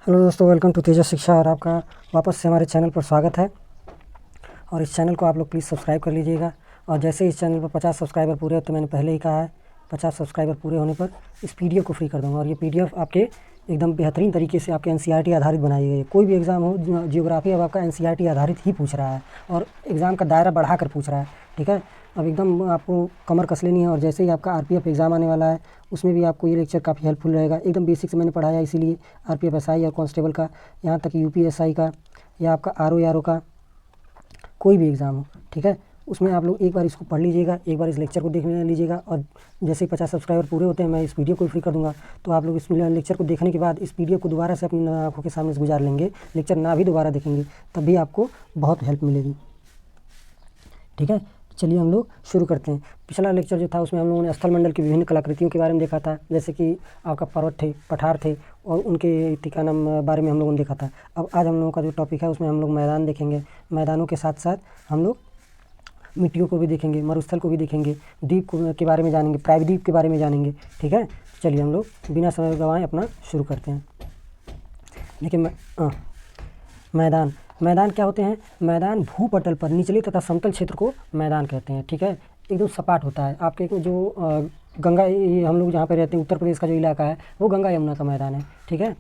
Hello दोस्तों, welcome to तेजस शिक्षा और आपका वापस से हमारे चैनल पर स्वागत है। और इस चैनल को आप लोग प्लीज़ सब्सक्राइब कर लीजिएगा। और जैसे इस चैनल पर 50 सब्सक्राइबर पूरे हो, तो मैंने पहले ही कहा है 50 सब्सक्राइबर पूरे होने पर इस पीडीएफ को फ्री कर दूँगा। और ये पीडीएफ आपके एकदम बेहतरीन तरीके से आपके एनसीईआरटी आधारित बनाई गई है। कोई भी एग्ज़ाम हो, जियोग्राफी अब आपका एनसीईआरटी आधारित ही पूछ रहा है और एग्ज़ाम का दायरा बढ़ा कर पूछ रहा है। ठीक है, अब एकदम आपको कमर कस लेनी है। और जैसे ही आपका आरपीएफ एग्ज़ाम आने वाला है, उसमें भी आपको ये लेक्चर काफ़ी हेल्पफुल रहेगा। एकदम बेसिक से मैंने पढ़ाया, इसीलिए आरपीएफ एसआई और कांस्टेबल का, यहाँ तक यूपीएसआई का या आपका आरओ का कोई भी एग्ज़ाम हो, ठीक है, उसमें आप लोग एक बार इसको पढ़ लीजिएगा, एक बार इस लेक्चर को देख लीजिएगा। और जैसे ही 50 सब्सक्राइबर पूरे होते हैं, मैं इस वीडियो को फ्री कर दूंगा। तो आप लोग इस लेक्चर को देखने के बाद इस वीडियो को दोबारा से अपनी आंखों के सामने से गुजार लेंगे, लेक्चर ना भी दोबारा देखेंगे, तब भी आपको बहुत हेल्प मिलेगी। ठीक है, चलिए हम लोग शुरू करते हैं। पिछला लेक्चर जो था उसमें हम लोगों ने स्थल मंडल की विभिन्न कलाकृतियों के बारे में देखा था, जैसे कि आपका पर्वत थे, पठार थे और उनके ठिकाना बारे में हम लोगों ने देखा था। अब आज हम लोगों का जो टॉपिक है उसमें हम लोग मैदान देखेंगे। मैदानों के साथ साथ हम लोग मिट्टियों को भी देखेंगे, मरुस्थल को भी देखेंगे, द्वीप के बारे में जानेंगे, प्रायद्वीप के बारे में जानेंगे। ठीक है, चलिए हम लोग बिना समय गंवाए अपना शुरू करते हैं। देखिए मैदान मैदान क्या होते हैं? मैदान भूपटल पर निचले तथा समतल क्षेत्र को मैदान कहते हैं। ठीक है, एकदम सपाट होता है। आपके जो गंगा, ये हम लोग जहाँ पे रहते हैं, उत्तर प्रदेश का जो इलाका है वो गंगा यमुना का मैदान है। ठीक है,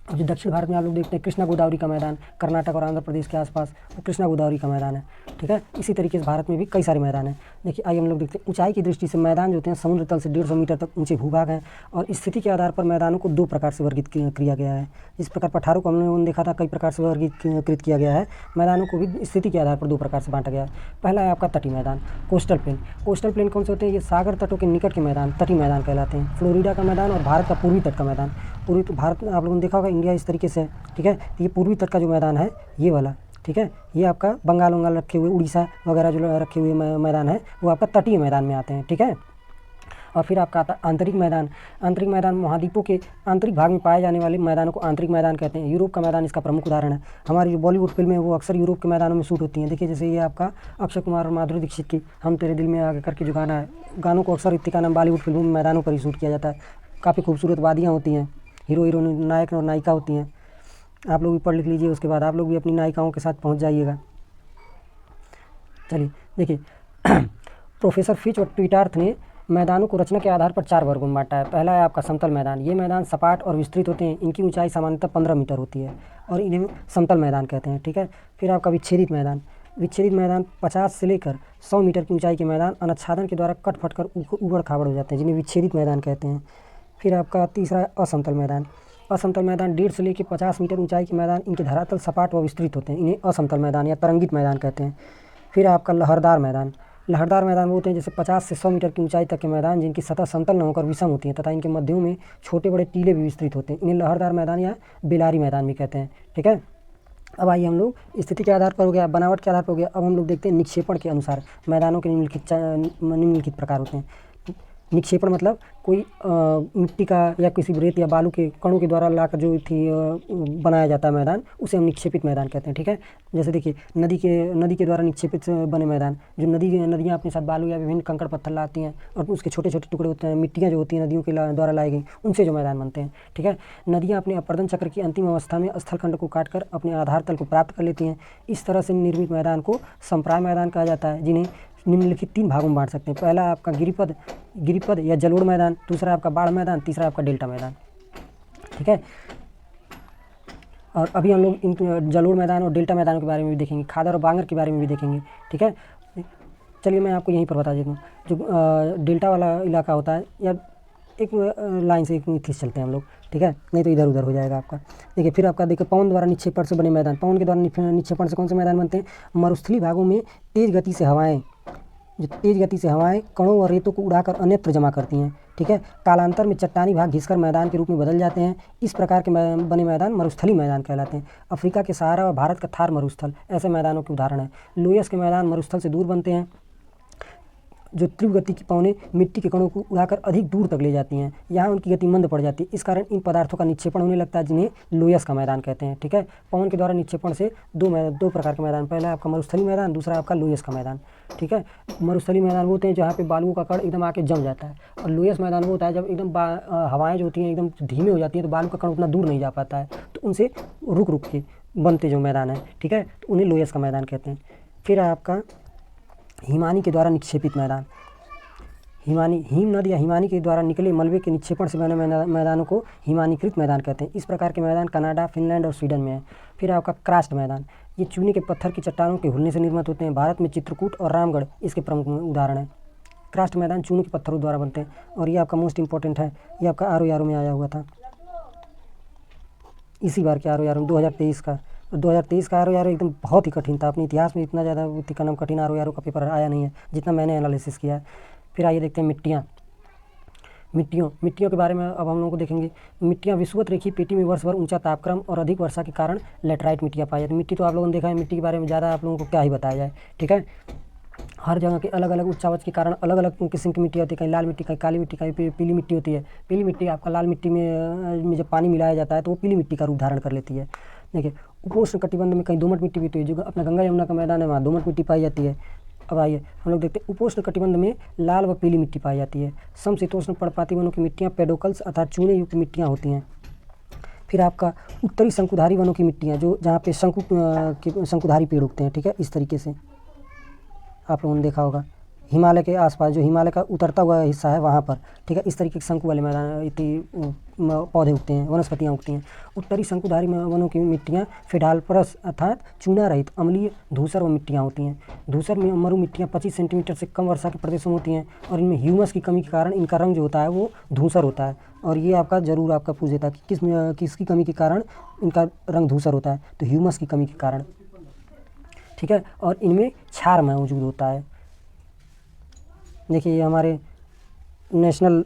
और जो दक्षिण भारत में आप लोग देखते हैं कृष्णा गोदावरी का मैदान, कर्नाटक और आंध्र प्रदेश के आसपास वो कृष्णा गोदावरी का मैदान है। ठीक है, इसी तरीके से भारत में भी कई सारे मैदान हैं। देखिए आइए हम लोग देखते हैं। ऊंचाई की दृष्टि से मैदान जो होते हैं समुद्र तल से 150 मीटर तक ऊंचे भूभाग हैं। और स्थिति के आधार पर मैदानों को दो प्रकार से वर्गीकृत किया गया है। इस प्रकार पठारों को हम लोगों ने देखा था, कई प्रकार से वर्गीकृत किया गया है। मैदानों को भी स्थिति के आधार पर दो प्रकार से बांटा गया है। पहला है आपका तटीय मैदान, कोस्टल प्लेन। कोस्टल प्लेन कौन से होते हैं? ये सागर तटों के निकट के मैदान तटीय मैदान कहलाते हैं। फ्लोरिडा का मैदान और भारत का पूर्वी तट का मैदान। पूर्वी तो भारत आप लोगों ने देखा होगा, इंडिया इस तरीके से है। ठीक है, ये पूर्वी तट का जो मैदान है ये वाला, ठीक है, ये आपका बंगाल वंगाल रखे हुए, उड़ीसा वगैरह जो रखे हुए मैदान है वो आपका तटीय मैदान में आते हैं। ठीक है, और फिर आपका आता आंतरिक मैदान। आंतरिक मैदान महाद्वीपों के आंतरिक भाग में पाए जाने वाले मैदानों को आंतरिक मैदान कहते हैं। यूरोप का मैदान इसका प्रमुख उदाहरण है। हमारी जो बॉलीवुड फिल्म है वो अक्सर यूरोप के मैदानों में शूट होती हैं। देखिए जैसे ये आपका अक्षय कुमार और माधुरी दीक्षित की हम तेरे दिल में आगे करके जो गाना है, गानों को अक्सर इत्ती का नाम बॉलीवुड फिल्मों में मैदानों पर ही शूट किया जाता है। काफ़ी खूबसूरत वादियाँ होती हैं, हीरो हीरोइन, नायक और नायिका होती हैं। आप लोग भी पढ़ लिख लीजिए, उसके बाद आप लोग भी अपनी नायिकाओं के साथ पहुंच जाइएगा। चलिए देखिए प्रोफेसर फिच और ट्विटार्थ ने मैदानों को रचना के आधार पर 4 वर्गों में बांटा है। पहला है आपका समतल मैदान। ये मैदान सपाट और विस्तृत होते हैं। इनकी ऊंचाई सामान्यतः 15 मीटर होती है और इन्हें समतल मैदान कहते हैं। ठीक है, फिर आपका विच्छेदित मैदान। विच्छेदित मैदान 50 से लेकर 100 मीटर की ऊंचाई के मैदान अनाच्छादन के द्वारा कट फट कर उबड़ खाबड़ हो जाते हैं, जिन्हें विच्छेदित मैदान कहते हैं। फिर आपका तीसरा है असमतल मैदान। असमतल मैदान 1.5 से लेकर 50 मीटर ऊंचाई के मैदान, इनके धरातल सपाट व विस्तृत होते हैं, इन्हें असमतल मैदान या तरंगित मैदान कहते हैं। फिर आपका लहरदार मैदान। लहरदार मैदान वो होते हैं जैसे 50 से 100 मीटर की ऊंचाई तक के मैदान, जिनकी सतह समतल न होकर विषम होती है तथा इनके मध्यों में छोटे बड़े टीले भी विस्तृत होते हैं, इन्हें लहरदार मैदान या बेलारी मैदान भी कहते हैं। ठीक है, अब आइए हम लोग स्थिति के आधार पर हो गया, बनावट के आधार पर हो गया। अब हम लोग देखते हैं निक्षेपण के अनुसार मैदानों के निम्नलिखित प्रकार होते हैं। निक्षेपण मतलब कोई मिट्टी का या किसी रेत या बालू के कणों के द्वारा लाकर जो बनाया जाता है मैदान, उसे हम निक्षेपित मैदान कहते हैं। ठीक है, जैसे देखिए नदी के द्वारा निक्षेपित बने मैदान, जो नदियाँ अपने साथ बालू या विभिन्न कंकड़ पत्थर लाती हैं और उसके छोटे छोटे टुकड़े होते हैं, मिट्टियाँ जो होती हैं नदियों के द्वारा लाई गई, उनसे जो मैदान बनते हैं। ठीक है, नदियाँ अपने अपर्दन चक्र की अंतिम अवस्था में स्थलखंड को काट कर अपने आधार तल को प्राप्त कर लेती हैं। इस तरह से निर्मित मैदान को संप्राय मैदान कहा जाता है, जिन्हें निम्नलिखित 3 भागों में बांट सकते हैं। पहला आपका गिरिपद या जलोढ़ मैदान, दूसरा आपका बाढ़ मैदान, तीसरा आपका डेल्टा मैदान। ठीक है, और अभी हम लोग इन जलोढ़ मैदान और डेल्टा मैदानों के बारे में भी देखेंगे, खादर और बांगर के बारे में भी देखेंगे। ठीक है, चलिए मैं आपको यहीं पर बता देता हूँ। जो डेल्टा वाला इलाका होता है, या एक लाइन से एक खींच चलते हैं हम लोग, ठीक है, नहीं तो इधर उधर हो जाएगा आपका। देखिए फिर आपका देखिए पवन द्वारा निक्षेपण से बने मैदान। पवन के द्वारा निक्षेपण से कौन से मैदान बनते हैं? मरुस्थलीय भागों में तेज गति से हवाएं कणों और रेतों को उड़ाकर अन्यत्र जमा करती हैं। ठीक है, कालांतर में चट्टानी भाग घिसकर मैदान के रूप में बदल जाते हैं। इस प्रकार के बने मैदान मरुस्थलीय मैदान कहलाते हैं। अफ्रीका के सहारा व भारत का थार मरुस्थल ऐसे मैदानों के उदाहरण हैं। लोयस के मैदान मरुस्थल से दूर बनते हैं, जो तीव्र गति की पवनें मिट्टी के कणों को उड़ाकर अधिक दूर तक ले जाती हैं। यहाँ उनकी गति मंद पड़ जाती है, इस कारण इन पदार्थों का निक्षेपण होने लगता है, जिन्हें लोयस का मैदान कहते हैं। ठीक है, पवन के द्वारा निक्षेपण से दो प्रकार के मैदान, पहला आपका मरुस्थलीय मैदान, दूसरा आपका लोयस का मैदान। ठीक है, मरुस्थलीय मैदान वो होते हैं जहाँ पे बालुओं का कण एकदम आके जम जाता है, और लोयस मैदान वो होता है जब एकदम हवाएं जो होती हैं एकदम धीमी हो जाती हैं, तो बालू का कण उतना दूर नहीं जा पाता है, तो उनसे रुक रुक के बनते जो मैदान है, ठीक है, तो उन्हें लोयस का मैदान कहते हैं। फिर आपका हिमानी के द्वारा निक्षेपित मैदान, हिमानी हिम नद या हिमानी के द्वारा निकले मलबे के निक्षेपण से बने मैदानों को हिमानीकृत मैदान कहते हैं। इस प्रकार के मैदान कनाडा, फिनलैंड और स्वीडन में है। फिर आपका क्रास्ट मैदान, ये चूने के पत्थर की चट्टानों के हुलने से निर्मित होते हैं। भारत में चित्रकूट और रामगढ़ इसके प्रमुख उदाहरण हैं। क्रास्ट मैदान चूने के पत्थरों द्वारा बनते हैं और ये आपका मोस्ट इंपॉर्टेंट है, ये आपका ROR में आया हुआ था इसी बार के ROR में 2023 का। 2023 का ROR एकदम बहुत ही कठिन था, अपने इतिहास में इतना ज़्यादा कठिन ROR का पेपर आया नहीं है जितना मैंने एनालिसिस किया है। फिर आइए देखते हैं मिट्टियों के बारे में अब हम लोगों को देखेंगे। मिट्टियाँ विषुवत रेखीय पेटी में वर्ष भर ऊंचा तापक्रम और अधिक वर्षा के कारण लेटराइट मिट्टियाँ पाई जाती हैं। मिट्टी तो आप लोगों ने देखा है, मिट्टी के बारे में ज़्यादा आप लोगों को क्या ही बताया जाए, ठीक है। हर जगह के अलग अलग उच्चावच के कारण अलग अलग किस्म की मिट्टी होती है, कहीं लाल मिट्टी, कहीं काली मिट्टी, कहीं पीली मिट्टी होती है। पीली मिट्टी आपका लाल मिट्टी में जब पानी मिलाया जाता है तो वो पीली मिट्टी का रूप धारण कर लेती है। देखिए उपोष्ण कटिबंध में कहीं दोमट मिट्टी भी होती है, जो अपना गंगा यमुना का मैदान है वहाँ दोमट मिट्टी पाई जाती है। अब आइए हम लोग देखते हैं उपोष्ण कटिबंध में लाल व पीली मिट्टी पाई जाती है। समशीतोष्ण पर्णपाती वनों की मिट्टियाँ पेडोकल्स अर्थात चूने युक्त मिट्टियाँ होती हैं। फिर आपका उत्तरी शंकुधारी वनों की मिट्टियाँ, जो जहाँ पे शंकुधारी पेड़ उगते हैं, ठीक है, इस तरीके से आप लोगों ने देखा होगा। हिमालय के आसपास जो हिमालय का उतरता हुआ हिस्सा है वहाँ पर, ठीक है, इस तरीके के शंकु वाले मैदान पौधे उगते हैं, वनस्पतियाँ उगती हैं। उत्तरी शंकुधारी वनों की मिट्टियाँ फेडालपरस अर्थात चूना रहित अम्लीय धूसर व मिट्टियाँ होती हैं। धूसर में मरु मिट्टियाँ 25 सेंटीमीटर से कम वर्षा के प्रदेशों में होती हैं और इनमें ह्यूमस की कमी के कारण इनका रंग जो होता है वो धूसर होता है। और ये आपका ज़रूर आपका पूछ देता है कि किसकी कमी के कारण इनका रंग धूसर होता है, तो ह्यूमस की कमी के कारण, ठीक है। और इनमें क्षार मौजूद होता है। देखिए ये हमारे नेशनल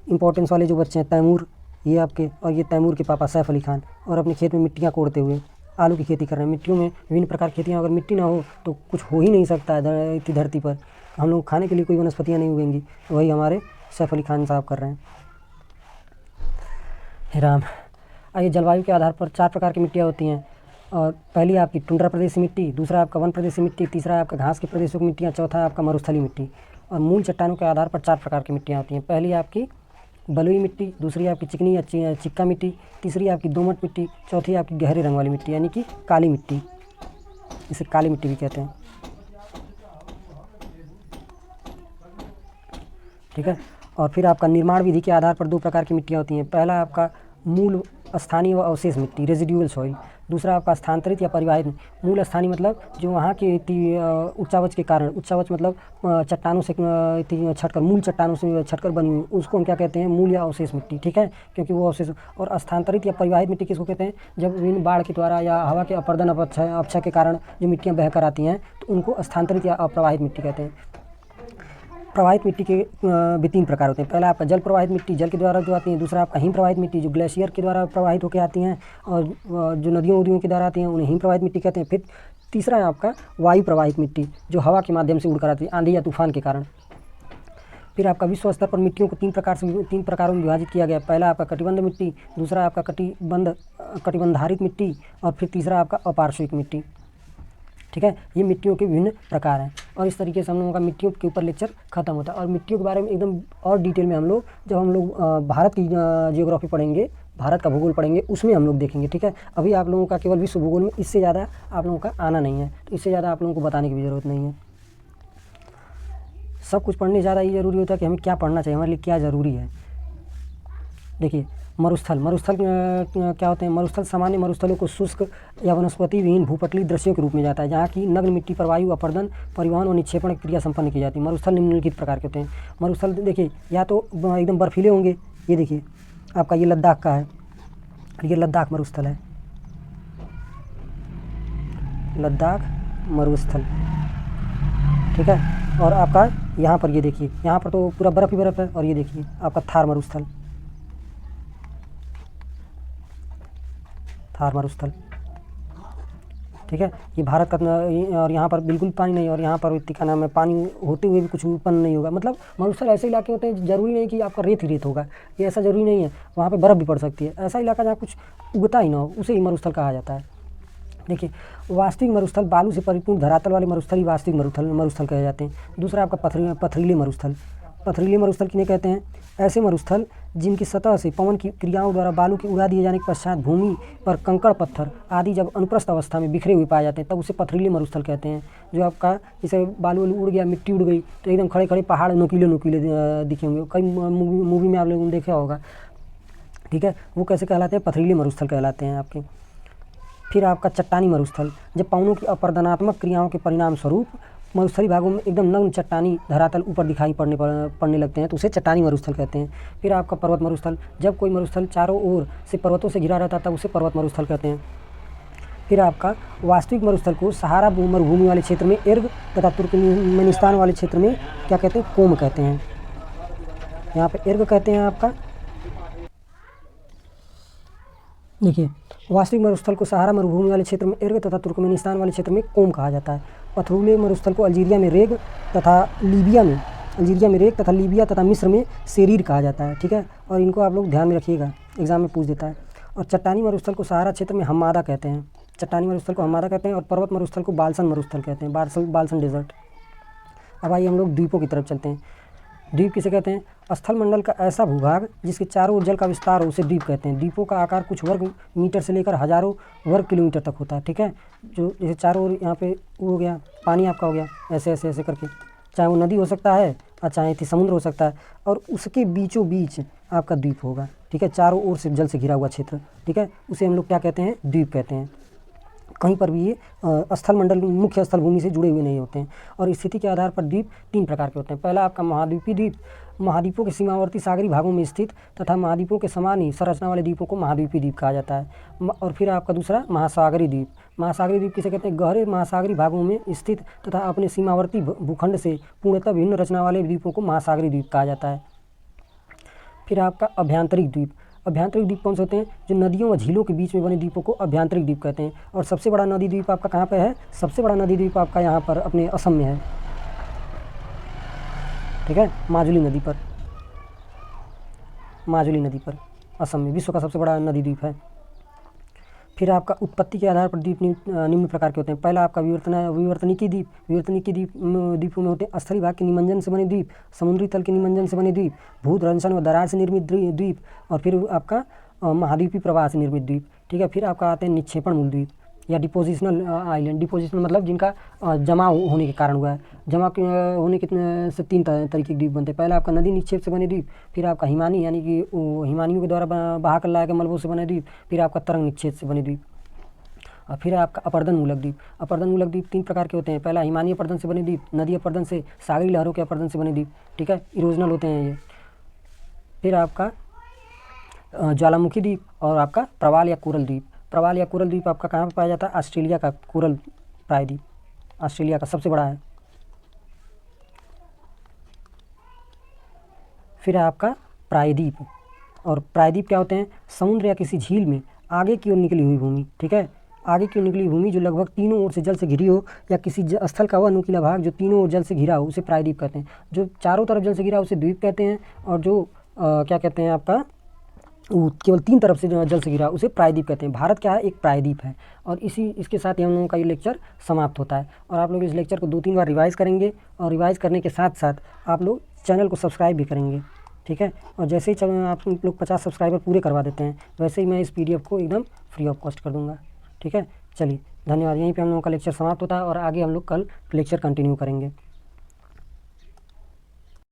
इम्पोर्टेंस वाले जो बच्चे हैं, तैमूर, ये आपके, और ये तैमूर के पापा सैफ अली खान, और अपने खेत में मिट्टियाँ कोड़ते हुए आलू की खेती कर रहे हैं। मिट्टियों में विभिन्न प्रकार की खेतियाँ, अगर मिट्टी ना हो तो कुछ हो ही नहीं सकता है इतनी धरती पर, हम लोग खाने के लिए कोई वनस्पतियाँ नहीं उगेंगी, तो वही हमारे सैफ अली खान साहब कर रहे हैं। हे राम। आइए जलवायु के आधार पर 4 प्रकार की मिट्टियाँ होती हैं, और पहली आपकी टुंड्रा प्रदेशी मिट्टी, दूसरा आपका वन प्रदेशी मिट्टी, तीसरा आपका घास के प्रदेशों की मिट्टियाँ, चौथा आपका मरुस्थली मिट्टी। और मूल चट्टानों के आधार पर 4 प्रकार की मिट्टियाँ होती हैं। पहली आपकी बलुई मिट्टी, दूसरी आपकी चिकनी या चिक्का मिट्टी, तीसरी आपकी दोमट मिट्टी, चौथी आपकी गहरे रंग वाली मिट्टी यानी कि काली मिट्टी, इसे काली मिट्टी भी कहते हैं, ठीक है। और फिर आपका निर्माण विधि के आधार पर 2 प्रकार की मिट्टियाँ होती हैं। पहला आपका मूल स्थानीय व अवशेष मिट्टी, रेजिडुअल सॉइल। दूसरा आपका स्थानांतरित या परिवाहित। मूल स्थानीय मतलब जो वहाँ की उच्चावच के कारण, उच्चावच मतलब चट्टानों से छटकर, मूल चट्टानों से छटकर बनी हुई, उसको हम क्या कहते हैं, मूल या अवशेष मिट्टी, ठीक है, क्योंकि वो अवशेष। और स्थानांतरित या परिवाहित मिट्टी किसको कहते हैं, जब विभिन्न बाढ़ के द्वारा या हवा के अपर्दन अपक्षय के कारण जो मिट्टियाँ बहकर आती हैं तो उनको स्थानांतरित या अप्रवाहित मिट्टी कहते हैं। प्रवाहित मिट्टी के भी 3 प्रकार होते हैं। पहला आपका जल प्रवाहित मिट्टी, जल के द्वारा जो आती है। दूसरा आपका हिम प्रवाहित मिट्टी, जो ग्लेशियर के द्वारा प्रवाहित होकर आती हैं, और जो नदियों के द्वारा आती हैं उन्हें हिम प्रवाहित मिट्टी कहते हैं। फिर तीसरा है आपका वायु प्रवाहित मिट्टी, जो हवा के माध्यम से उड़कर आती है, आंधी या तूफान के कारण। फिर आपका विश्व स्तर पर मिट्टियों को 3 प्रकारों में विभाजित किया गया। पहला आपका कटिबंध मिट्टी, दूसरा आपका कटिबंधारित मिट्टी, और फिर तीसरा आपका अपार्श्विक मिट्टी, ठीक है। ये मिट्टियों के विभिन्न प्रकार हैं, और इस तरीके से हम लोगों का मिट्टियों के ऊपर लेक्चर खत्म होता है। और मिट्टियों के बारे में एकदम और डिटेल में हम लोग जब हम लोग भारत की जियोग्राफी पढ़ेंगे, भारत का भूगोल पढ़ेंगे, उसमें हम लोग देखेंगे, ठीक है। अभी आप लोगों का केवल विश्व भूगोल में इससे ज़्यादा आप लोगों का आना नहीं है, तो इससे ज़्यादा आप लोगों को बताने की भी ज़रूरत नहीं है। सब कुछ पढ़ने ज़्यादा ये ज़रूरी होता है कि हमें क्या पढ़ना चाहिए, हमारे लिए क्या ज़रूरी है। देखिए मरुस्थल क्या होते हैं। मरुस्थल सामान्य मरुस्थलों को शुष्क या वनस्पति विहीन भूपटलीय दृश्यों के रूप में जाता है, जहाँ की नग्न मिट्टी पर वायु अपर्दन, परिवहन और निक्षेपण की क्रिया संपन्न की जाती है। मरुस्थल निम्नलिखित प्रकार के होते हैं। मरुस्थल देखिए या तो एकदम बर्फीले होंगे, ये देखिए आपका ये लद्दाख का है, ये लद्दाख मरुस्थल है, लद्दाख मरुस्थल, ठीक है। और आपका यहाँ पर ये देखिए, यहाँ पर तो पूरा बर्फ़ ही बर्फ़ है, और ये देखिए आपका थार मरुस्थल, थार मरुस्थल, ठीक है। ये भारत का, और यहाँ पर बिल्कुल पानी नहीं, और यहाँ पर क्या नाम है, पानी होते हुए भी कुछ उत्पन्न नहीं होगा। मतलब मरुस्थल ऐसे इलाके होते हैं, ज़रूरी नहीं कि आपका रेत ही रेत होगा, ये ऐसा ज़रूरी नहीं है, वहाँ पे बर्फ़ भी पड़ सकती है। ऐसा इलाका जहाँ कुछ उगता ही ना हो, उसे ही मरुस्थल कहा जाता है। देखिए वास्तविक मरुस्थल बालू से परिपूर्ण धरातल वाले मरुस्थल ही वास्तविक मरुस्थल कहे जाते हैं। दूसरा आपका पथरीले मरुस्थल, पथरीले मरुस्थल किन्हें कहते हैं? ऐसे मरुस्थल जिनकी सतह से पवन की क्रियाओं द्वारा बालू के उड़ा दिए जाने के पश्चात भूमि पर कंकड़ पत्थर आदि जब अनुप्रस्थ अवस्था में बिखरे हुए पाए जाते हैं तब उसे पथरीले मरुस्थल कहते हैं। जो आपका जैसे बालू उड़ गया, मिट्टी उड़ गई तो एकदम खड़े खड़े पहाड़ नुकीले नुकीले दिखे होंगे, कई मूवी में आप लोगों ने देखा होगा, ठीक है, वो कैसे कहलाते हैं? पथरीले मरुस्थल कहलाते हैं आपके। फिर आपका चट्टानी मरुस्थल, जब पवनों की अपरदनात्मक क्रियाओं के परिणाम स्वरूप मरुस्थली भागों में एकदम नग्न चट्टानी धरातल ऊपर दिखाई पड़ने लगते हैं तो उसे चट्टानी मरुस्थल कहते हैं। फिर आपका पर्वत मरुस्थल, जब कोई मरुस्थल चारों ओर से पर्वतों से घिरा रहता है तब उसे पर्वत मरुस्थल कहते हैं। फिर आपका वास्तविक मरुस्थल को सहारा मरुभूमि वाले क्षेत्र में इर्ग तथा तुर्कमेनिस्तान वाले क्षेत्र में क्या कहते हैं? कोम कहते हैं। यहाँ पे इर्ग कहते हैं आपका, देखिए, वास्तविक मरुस्थल को सहारा मरुभूमि वाले क्षेत्र में इर्ग तथा तुर्कमेनिस्तान वाले क्षेत्र में कोम कहा जाता है। पथरीले मरुस्थल को अल्जीरिया में रेग तथा लीबिया तथा मिस्र में सेरीर कहा जाता है, ठीक है, और इनको आप लोग ध्यान में रखिएगा, एग्जाम में पूछ देता है। और चट्टानी मरुस्थल को सहारा क्षेत्र में हम्मादा कहते हैं, चट्टानी मरुस्थल को हम्मादा कहते हैं, और पर्वत मरुस्थल को बाल्सन मरुस्थल कहते हैं, बाल्सन डेजर्ट। अब आइए हम लोग द्वीपों की तरफ चलते हैं। द्वीप किसे कहते हैं? स्थल मंडल का ऐसा भूभाग जिसके चारों ओर जल का विस्तार हो उसे द्वीप कहते हैं। द्वीपों का आकार कुछ वर्ग मीटर से लेकर हजारों वर्ग किलोमीटर तक होता है, ठीक है, जो जैसे चारों ओर यहाँ पे वो हो गया, पानी आपका हो गया ऐसे ऐसे ऐसे करके, चाहे वो नदी हो सकता है और चाहे समुद्र हो सकता है, और उसके बीचों बीच आपका द्वीप होगा, ठीक है, चारों ओर से जल से घिरा हुआ क्षेत्र, ठीक है, उसे हम लोग क्या कहते हैं? द्वीप कहते हैं। कहीं पर भी ये स्थल मंडल मुख्य स्थल भूमि से जुड़े हुए नहीं होते हैं। और स्थिति के आधार पर द्वीप 3 प्रकार के होते हैं। पहला आपका महाद्वीपीय द्वीप, महाद्वीपों के सीमावर्ती सागरी भागों में स्थित तथा महाद्वीपों के समान ही संरचना वाले द्वीपों को महाद्वीपीय द्वीप कहा जाता है। और फिर आपका दूसरा महासागरी द्वीप। महासागरी द्वीप किसे कहते हैं? गहरे महासागरी भागों में स्थित तथा अपने सीमावर्ती भूखंड से पूर्णतः भिन्न रचना वाले द्वीपों को महासागरी द्वीप कहा जाता है। फिर आपका अभ्यंतरिक द्वीप। अभ्यंतरिक द्वीप कौन से होते हैं? जो नदियों व झीलों के बीच में बने द्वीपों को अभ्यंतरिक द्वीप कहते हैं। और सबसे बड़ा नदी द्वीप आपका कहाँ पे है? सबसे बड़ा नदी द्वीप आपका यहाँ पर अपने असम में है, ठीक है, माजुली नदी पर असम में विश्व का सबसे बड़ा नदी द्वीप है। फिर आपका उत्पत्ति के आधार पर द्वीप निम्न प्रकार के होते हैं। पहला आपका विवर्तनिकी द्वीप। विवर्तनिकी द्वीपों में होते हैं स्थलीय भाग के निमज्जन से बने द्वीप, समुद्री तल के निमज्जन से बने द्वीप, भूदर्शन व दरार से निर्मित द्वीप, और फिर आपका महाद्वीपीय प्रवाह से निर्मित द्वीप, ठीक है। फिर आपका आते हैं निक्षेपण मूल द्वीप या डिपोजिशनल आइलैंड। डिपोजिशनल मतलब जिनका जमा होने के कारण हुआ है। जमा होने के से 3 तरीके के द्वीप बनते हैं। पहला आपका नदी निक्षेप से बने द्वीप, फिर आपका हिमानी यानी कि हिमानियों के द्वारा बहा कर लाया गया मलबों से बने द्वीप, फिर आपका तरंग निक्षेप से बने द्वीप, और फिर आपका अपर्दन मूलक द्वीप। अपर्दन मूलक द्वीप 3 प्रकार के होते हैं। पहला हिमानी अपर्दन से बने द्वीप, नदी अपर्दन से, सागरी लहरों के अपर्दन से बने द्वीप, ठीक है, इरोजनल होते हैं ये। फिर आपका ज्वालामुखी द्वीप और आपका प्रवाल या कोरल द्वीप। प्रवाल या कोरल द्वीप आपका कहाँ पर पाया जाता है? ऑस्ट्रेलिया का कोरल प्रायद्वीप, ऑस्ट्रेलिया का सबसे बड़ा है। फिर आपका प्रायद्वीप। और प्रायद्वीप क्या होते हैं? समुद्र या किसी झील में आगे की ओर निकली हुई भूमि, ठीक है, आगे की ओर निकली भूमि जो लगभग तीनों ओर से जल से घिरी हो, या किसी स्थल का वह नुकीला भाग जो तीनों ओर जल से घिरा हो उसे प्रायद्वीप कहते हैं। जो चारों तरफ जल से घिरा उसे द्वीप कहते हैं, और जो क्या कहते हैं आपका केवल 3 तरफ से जो जल से घिरा उसे प्रायद्वीप कहते हैं। भारत क्या है? एक प्रायद्वीप है। और इसके साथ ही हम लोगों का ये लेक्चर समाप्त होता है। और आप लोग इस लेक्चर को 2-3 बार रिवाइज़ करेंगे, और रिवाइज़ करने के साथ साथ आप लोग चैनल को सब्सक्राइब भी करेंगे, ठीक है। और जैसे ही आप लोग 50 सब्सक्राइबर पूरे करवा देते हैं वैसे ही मैं इस PDF को एकदम फ्री ऑफ कॉस्ट कर दूँगा, ठीक है। चलिए, धन्यवाद। यहीं पे हम लोगों का लेक्चर समाप्त होता है और आगे हम लोग कल लेक्चर कंटिन्यू करेंगे।